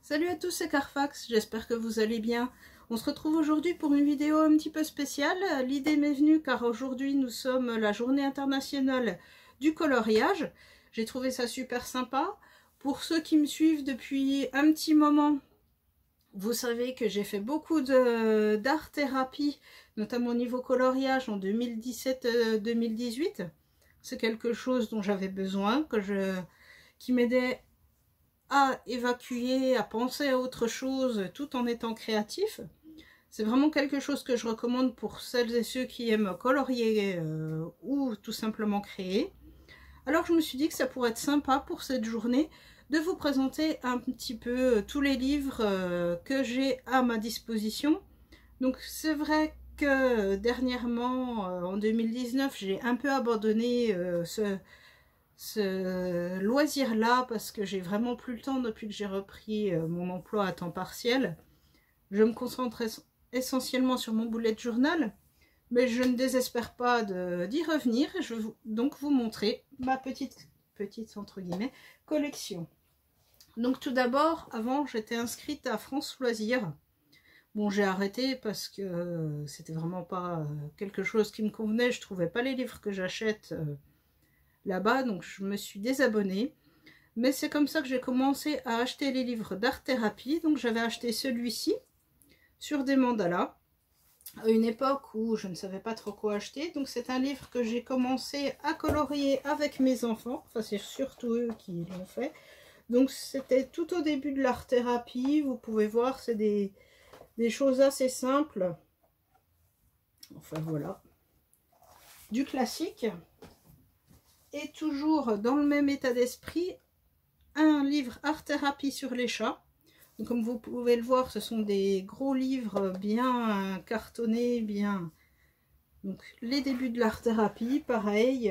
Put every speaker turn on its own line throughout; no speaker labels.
Salut à tous, c'est Carfax, j'espère que vous allez bien. On se retrouve aujourd'hui pour une vidéo un petit peu spéciale. L'idée m'est venue car aujourd'hui nous sommes la journée internationale du coloriage. J'ai trouvé ça super sympa. Pour ceux qui me suivent depuis un petit moment, vous savez que j'ai fait beaucoup d'art-thérapie, notamment au niveau coloriage en 2017-2018. C'est quelque chose dont j'avais besoin, qui m'aidait à évacuer, à penser à autre chose tout en étant créatif. C'est vraiment quelque chose que je recommande pour celles et ceux qui aiment colorier ou tout simplement créer. Alors je me suis dit que ça pourrait être sympa pour cette journée de vous présenter un petit peu tous les livres que j'ai à ma disposition. Donc c'est vrai que dernièrement, en 2019, j'ai un peu abandonné ce loisir-là parce que j'ai vraiment plus le temps depuis que j'ai repris mon emploi à temps partiel. Je me concentre essentiellement sur mon bullet journal, mais je ne désespère pas d'y revenir. Je vais donc vous montrer ma petite entre guillemets collection. Donc tout d'abord, avant j'étais inscrite à France Loisirs. Bon, j'ai arrêté parce que c'était vraiment pas quelque chose qui me convenait. Je trouvais pas les livres que j'achète là-bas, donc je me suis désabonnée. Mais c'est comme ça que j'ai commencé à acheter les livres d'art-thérapie. Donc j'avais acheté celui-ci sur des mandalas à une époque où je ne savais pas trop quoi acheter. Donc c'est un livre que j'ai commencé à colorier avec mes enfants. Enfin, c'est surtout eux qui l'ont fait. Donc c'était tout au début de l'art-thérapie. Vous pouvez voir, c'est des choses assez simples. Enfin voilà. Du classique. Et toujours dans le même état d'esprit, un livre art-thérapie sur les chats. Donc, comme vous pouvez le voir, ce sont des gros livres bien cartonnés, bien... Donc les débuts de l'art-thérapie, pareil,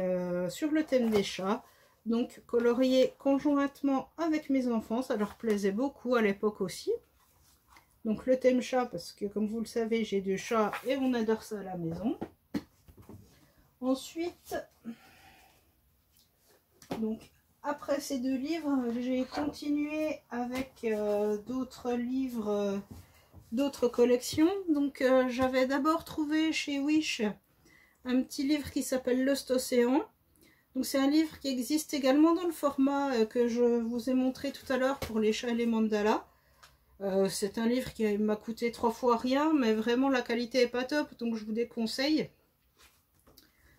sur le thème des chats. Donc colorié conjointement avec mes enfants, ça leur plaisait beaucoup à l'époque aussi. Donc le thème chat, parce que comme vous le savez, j'ai 2 chats et on adore ça à la maison. Ensuite... Donc, après ces 2 livres, j'ai continué avec d'autres livres, d'autres collections. Donc, j'avais d'abord trouvé chez Wish un petit livre qui s'appelle Lost Océan. Donc, c'est un livre qui existe également dans le format que je vous ai montré tout à l'heure pour les chats et les mandalas. C'est un livre qui m'a coûté 3 fois rien, mais vraiment la qualité est pas top, donc je vous déconseille.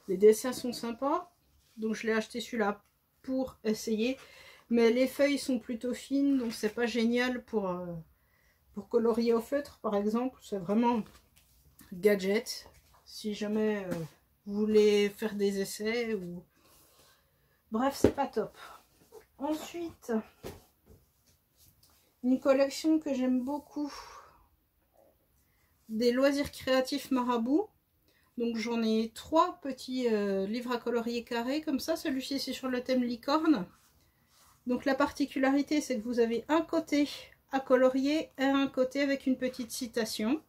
Les dessins sont sympas, donc je l'ai acheté celui-là pour essayer, mais les feuilles sont plutôt fines, donc c'est pas génial pour colorier au feutre par exemple. C'est vraiment gadget si jamais vous voulez faire des essais ou bref, c'est pas top. Ensuite, une collection que j'aime beaucoup, des loisirs créatifs Marabout. Donc j'en ai 3 petits livres à colorier carrés comme ça. Celui-ci c'est sur le thème licorne. Donc la particularité c'est que vous avez un côté à colorier et un côté avec une petite citation.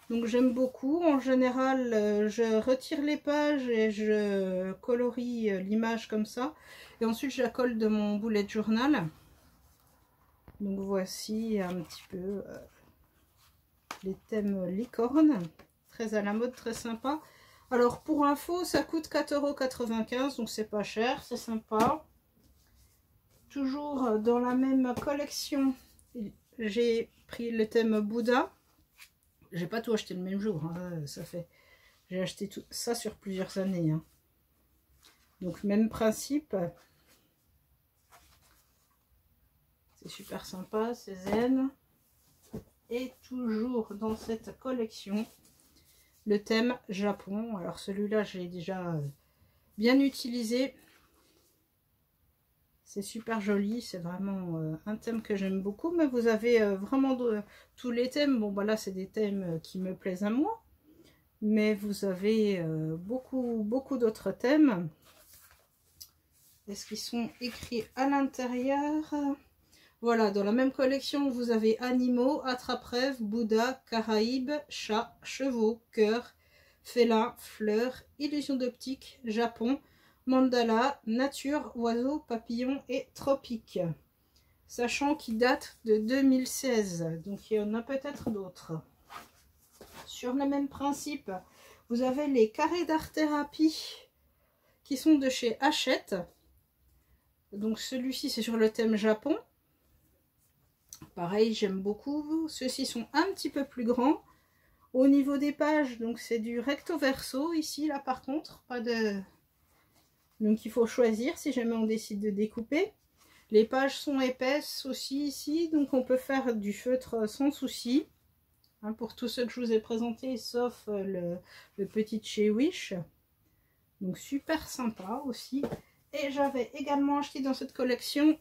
Donc j'aime beaucoup. En général je retire les pages et je colorie l'image comme ça. Et ensuite je la colle de mon bullet journal. Donc voici un petit peu les thèmes licorne. Très à la mode, très sympa. Alors pour info, ça coûte 4,95 €, donc c'est pas cher, c'est sympa. Toujours dans la même collection, j'ai pris le thème Bouddha. J'ai pas tout acheté le même jour, hein, ça fait. J'ai acheté tout ça sur plusieurs années. Hein. Donc même principe. C'est super sympa, c'est zen. Et toujours dans cette collection, le thème Japon. Alors celui-là, j'ai déjà bien utilisé. C'est super joli, c'est vraiment un thème que j'aime beaucoup. Mais vous avez vraiment tous les thèmes. Bon, bah là, c'est des thèmes qui me plaisent à moi. Mais vous avez beaucoup d'autres thèmes. Est-ce qu'ils sont écrits à l'intérieur ? Voilà, dans la même collection, vous avez animaux, attrape-rêve, Bouddha, Caraïbes, chats, chevaux, cœur, félin, fleurs, illusion d'optique, Japon, mandala, nature, oiseaux, papillons et tropiques. sachant qu'il date de 2016. Donc il y en a peut-être d'autres. Sur le même principe, vous avez les carrés d'art-thérapie qui sont de chez Hachette. Donc celui-ci c'est sur le thème Japon. Pareil, j'aime beaucoup. Ceux-ci sont un petit peu plus grands. Au niveau des pages, donc c'est du recto verso. Ici, là par contre, pas de... Donc il faut choisir si jamais on décide de découper. Les pages sont épaisses aussi ici, donc on peut faire du feutre sans souci. Hein, pour tous ceux que je vous ai présentés, sauf le petit de chez Wish. Donc super sympa aussi. Et j'avais également acheté dans cette collection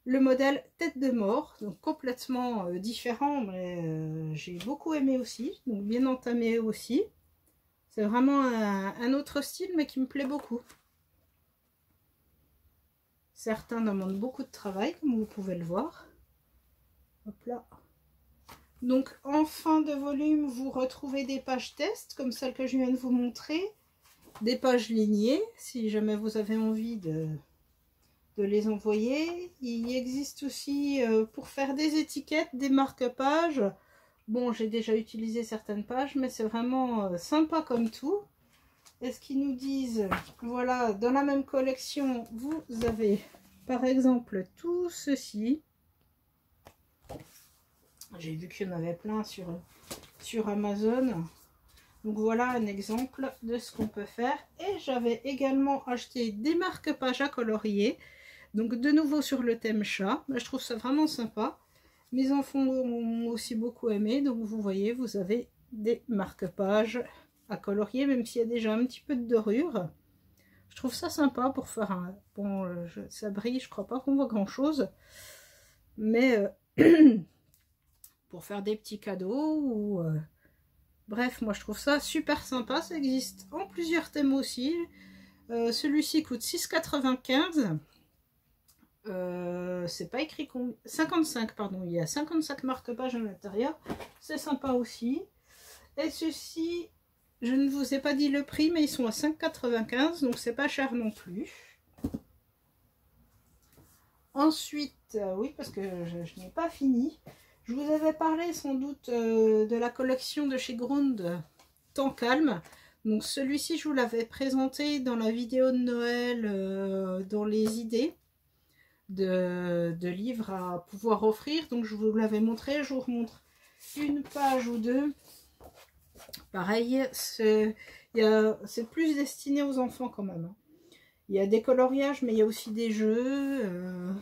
le modèle tête de mort, donc complètement différent, mais j'ai beaucoup aimé aussi, donc bien entamé aussi. C'est vraiment un autre style, mais qui me plaît beaucoup. Certains demandent beaucoup de travail, comme vous pouvez le voir. Hop là. Donc en fin de volume, vous retrouvez des pages test, comme celle que je viens de vous montrer. Des pages lignées, si jamais vous avez envie de les envoyer. Il existe aussi pour faire des étiquettes, des marque-pages. Bon, j'ai déjà utilisé certaines pages, mais c'est vraiment sympa comme tout. Est-ce qu'ils nous disent, voilà, dans la même collection, vous avez par exemple tout ceci. J'ai vu qu'il y en avait plein sur Amazon. Donc voilà un exemple de ce qu'on peut faire. Et j'avais également acheté des marque-pages à colorier. Donc de nouveau sur le thème chat, je trouve ça vraiment sympa. Mes enfants ont aussi beaucoup aimé, donc vous voyez, vous avez des marque-pages à colorier, même s'il y a déjà un petit peu de dorure. Je trouve ça sympa pour faire un... Bon, ça brille, je crois pas qu'on voit grand chose, mais pour faire des petits cadeaux ou... Bref, moi je trouve ça super sympa, ça existe en plusieurs thèmes aussi. Celui-ci coûte 6,95 €. C'est pas écrit combien, 55 pardon, il y a 55 marque-pages à l'intérieur, c'est sympa aussi. Et ceci, je ne vous ai pas dit le prix, mais ils sont à 5,95 €, donc c'est pas cher non plus. Ensuite, oui, parce que je n'ai pas fini, je vous avais parlé sans doute de la collection de chez Grund, Temps Calme. Donc celui-ci, je vous l'avais présenté dans la vidéo de Noël, dans les idées de livres à pouvoir offrir. Donc je vous l'avais montré, je vous remontre une page ou deux. Pareil, c'est plus destiné aux enfants quand même. Il y a des coloriages, mais il y a aussi des jeux,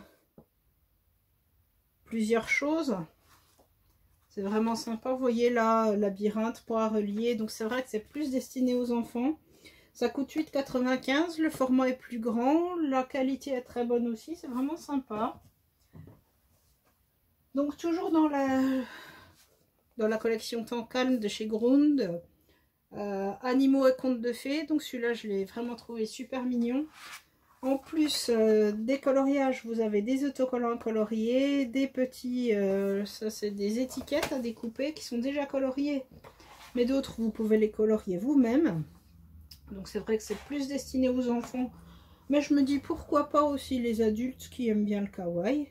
plusieurs choses. C'est vraiment sympa. Vous voyez là, labyrinthe, poids relié. Donc c'est vrai que c'est plus destiné aux enfants. Ça coûte 8,95 €. Le format est plus grand. La qualité est très bonne aussi. C'est vraiment sympa. Donc toujours dans la collection Temps Calme de chez Grund. Animaux et contes de fées. Donc celui-là, je l'ai vraiment trouvé super mignon. En plus des coloriages, vous avez des autocollants coloriés, des petits, ça c'est des étiquettes à découper qui sont déjà coloriées. Mais d'autres, vous pouvez les colorier vous-même. Donc c'est vrai que c'est plus destiné aux enfants. Mais je me dis pourquoi pas aussi les adultes qui aiment bien le kawaii.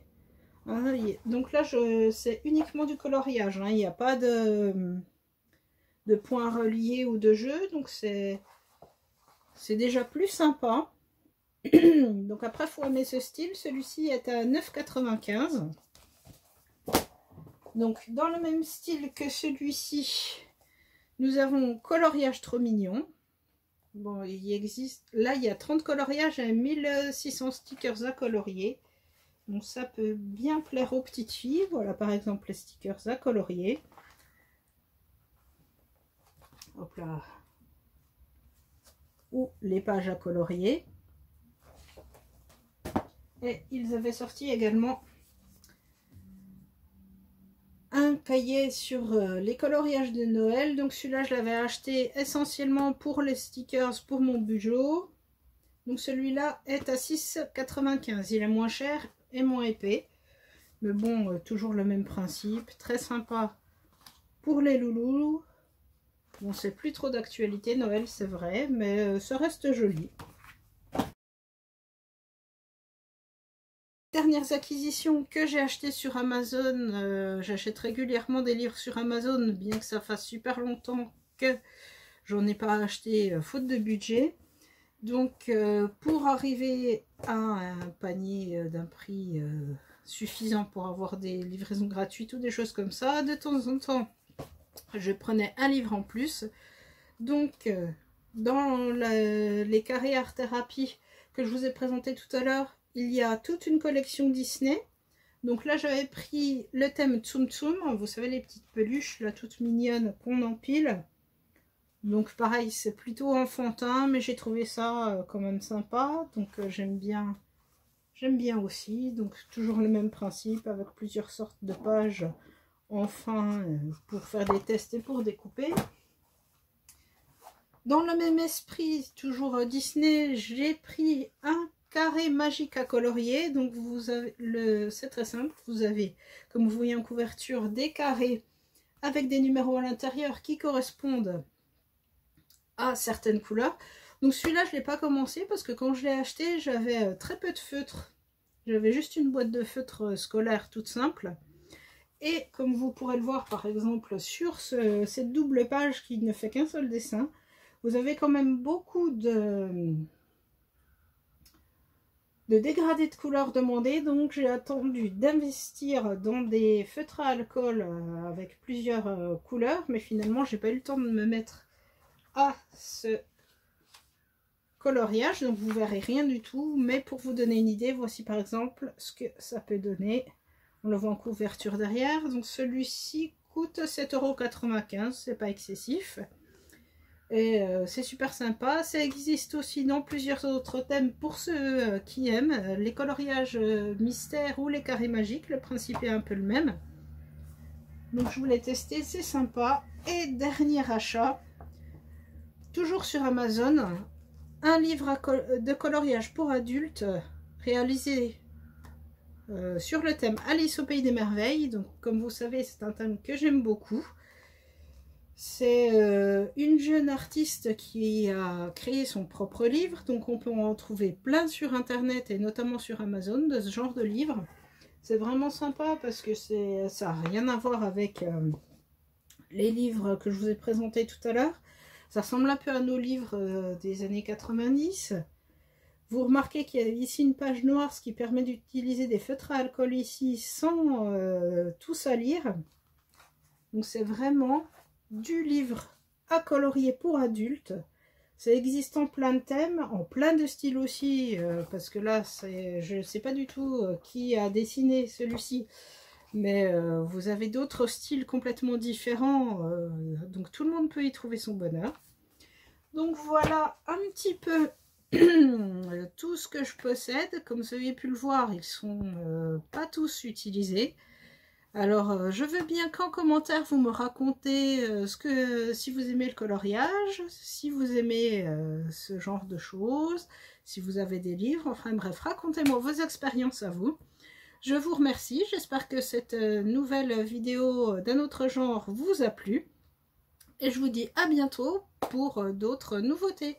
Hein, donc là, c'est uniquement du coloriage. Hein, il n'y a pas de points reliés ou de jeux. Donc c'est déjà plus sympa. Donc après, il faut aimer ce style. Celui-ci est à 9,95 €. Donc dans le même style que celui-ci, nous avons coloriage trop mignon. Bon, il existe... Là, il y a 30 coloriages et 1600 stickers à colorier. Donc ça peut bien plaire aux petites filles. Voilà par exemple les stickers à colorier. Hop là. Ou les pages à colorier. Et ils avaient sorti également un cahier sur les coloriages de Noël. Donc celui-là, je l'avais acheté essentiellement pour les stickers pour mon bugeot. Donc celui-là est à 6,95 €. Il est moins cher et moins épais. Mais bon, toujours le même principe. Très sympa pour les loulous. Bon, c'est plus trop d'actualité Noël, c'est vrai, mais ça reste joli. Dernier dernières acquisitions que j'ai achetées sur Amazon. J'achète régulièrement des livres sur Amazon, bien que ça fasse super longtemps que j'en ai pas acheté faute de budget. Donc pour arriver à un panier d'un prix suffisant pour avoir des livraisons gratuites ou des choses comme ça, de temps en temps je prenais un livre en plus. Donc dans les carrés art thérapie que je vous ai présenté tout à l'heure, il y a toute une collection Disney. Donc là j'avais pris le thème Tsum Tsum, vous savez les petites peluches là toutes mignonnes qu'on empile. Donc pareil, c'est plutôt enfantin, mais j'ai trouvé ça quand même sympa. Donc j'aime bien aussi. Donc toujours le même principe avec plusieurs sortes de pages enfin pour faire des tests et pour découper. Dans le même esprit, toujours Disney, j'ai pris un carré magique à colorier. Donc vous avez c'est très simple, vous avez, comme vous voyez en couverture, des carrés avec des numéros à l'intérieur qui correspondent à certaines couleurs. Donc celui-là je ne l'ai pas commencé parce que quand je l'ai acheté j'avais très peu de feutres. J'avais juste une boîte de feutres scolaire toute simple. Et comme vous pourrez le voir par exemple sur cette double page qui ne fait qu'un seul dessin, vous avez quand même beaucoup de dégradés de couleurs demandés. Donc j'ai attendu d'investir dans des feutres à alcool avec plusieurs couleurs. Mais finalement j'ai pas eu le temps de me mettre à ce coloriage, donc vous verrez rien du tout, mais pour vous donner une idée, voici par exemple ce que ça peut donner. On le voit en couverture derrière. Donc celui-ci coûte 7,95 €, c'est pas excessif et c'est super sympa. Ça existe aussi dans plusieurs autres thèmes pour ceux qui aiment les coloriages mystères ou les carrés magiques. Le principe est un peu le même, donc je voulais tester, c'est sympa. Et dernier achat, toujours sur Amazon, un livre de coloriage pour adultes réalisé sur le thème Alice au pays des merveilles. Donc comme vous savez, c'est un thème que j'aime beaucoup. C'est une jeune artiste qui a créé son propre livre. Donc on peut en trouver plein sur internet et notamment sur Amazon de ce genre de livre. C'est vraiment sympa parce que ça n'a rien à voir avec les livres que je vous ai présentés tout à l'heure. Ça ressemble un peu à nos livres des années 90. Vous remarquez qu'il y a ici une page noire, ce qui permet d'utiliser des feutres à alcool ici sans tout salir. Donc c'est vraiment du livre à colorier pour adultes. Ça existe en plein de thèmes, en plein de styles aussi, parce que là, je ne sais pas du tout qui a dessiné celui-ci. Mais vous avez d'autres styles complètement différents, donc tout le monde peut y trouver son bonheur. Donc voilà un petit peu tout ce que je possède. Comme vous avez pu le voir, ils sont pas tous utilisés. Alors je veux bien qu'en commentaire vous me racontez si vous aimez le coloriage, si vous aimez ce genre de choses, si vous avez des livres, enfin bref, racontez-moi vos expériences à vous. Je vous remercie, j'espère que cette nouvelle vidéo d'un autre genre vous a plu. Et je vous dis à bientôt pour d'autres nouveautés.